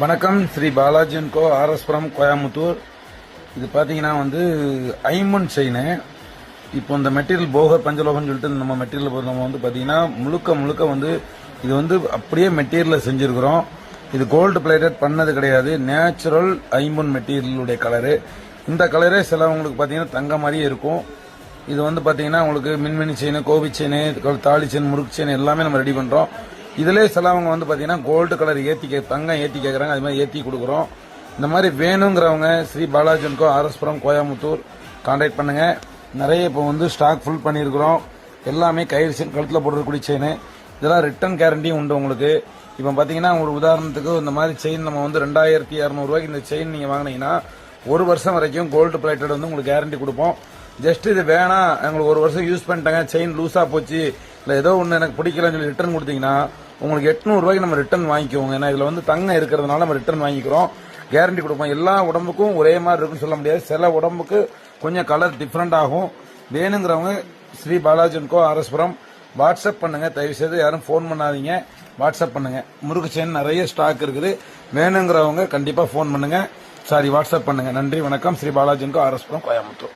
வணக்கம். Sri Balaji and co, RS Puram, Coimbatore. இது பார்த்தீங்கன்னா ஐம்பொன் செயின். இப்போ இந்த மெட்டீரியல் போகர் பஞ்சலோகம் சொல்லிட்டு நம்ம மெட்டீரியல் நம்ம பார்த்தீங்கன்னா முழுக்க இது அப்படியே மெட்டீரியல் செஞ்சிருக்கிறோம். இது கோல்டு பிளேட்டட் பண்ணது கிடையாது. நேச்சுரல் ஐம்பொன் மெட்டீரியலுடைய கலரு. இந்த கலரே சிலவங்களுக்கு பார்த்தீங்கன்னா தங்க மாதிரியே இருக்கும். இது பார்த்தீங்கன்னா உங்களுக்கு மின்மினி செயின், கோவி செயின், தாலி செயின், முறுக்கு செயின் எல்லாமே நம்ம ரெடி பண்றோம். இதுல சிலவங்க பாத்தீங்கன்னா கோல்டு கலர் தங்கம் ஏத்தி கேட்கறாங்க. அது மாதிரி ஏத்தி கொடுக்குறோம். இந்த மாதிரி வேணுங்கிறவங்க Sri Balaji and co, RS Puram, Coimbatore contact பண்ணுங்க. நிறைய இப்போ ஸ்டாக் ஃபுல் பண்ணியிருக்கிறோம். எல்லாமே கயிறு செயின், கழுத்துல போடுறக்கூடிய செயின். இதெல்லாம் ரிட்டர்ன் கேரண்டியும் உண்டு உங்களுக்கு. இப்போ பாத்தீங்கன்னா ஒரு உதாரணத்துக்கு இந்த மாதிரி செயின் நம்ம 2200 ரூபாய்க்கு இந்த செயின் நீங்க வாங்கினீங்கன்னா 1 வருஷம் வரைக்கும் கோல்டு பிளேட்டட் உங்களுக்கு கேரண்டி கொடுப்போம். ஜஸ்ட் இது வேணாம், எங்களுக்கு 1 வருஷம் யூஸ் பண்ணிட்டாங்க, செயின் லூஸா போச்சு, இல்ல ஏதோ ஒண்ணு எனக்கு பிடிக்கலன்னு சொல்லி ரிட்டர்ன் கொடுத்தீங்கன்னா உங்களுக்கு 800 ரூபாய்க்கு நம்ம ரிட்டர்ன் வாங்கிக்குவோங்க. ஏன்னா இதுல தங்கம் இருக்கிறதுனால நம்ம ரிட்டர்ன் வாங்கிக்கிறோம், கேரண்டி கொடுப்போம். எல்லா உடம்புக்கும் ஒரே மாதிரி இருக்குன்னு சொல்ல முடியாது. சில உடம்புக்கு கொஞ்சம் கலர் டிஃபரெண்ட் ஆகும். வேணுங்கிறவங்க Sri Balaji and co, RS Puram WhatsApp பண்ணுங்க. தயவு செய்து யாரும் போன் பண்ணாதீங்க, வாட்ஸ்அப் பண்ணுங்க. முறுக்கு செயின் நிறைய ஸ்டாக் இருக்குது. வேணுங்கிறவங்க கண்டிப்பா போன் பண்ணுங்க, வாட்ஸ்அப் பண்ணுங்க. நன்றி, வணக்கம். Sri Balaji and co, RS Puram, Coimbatore.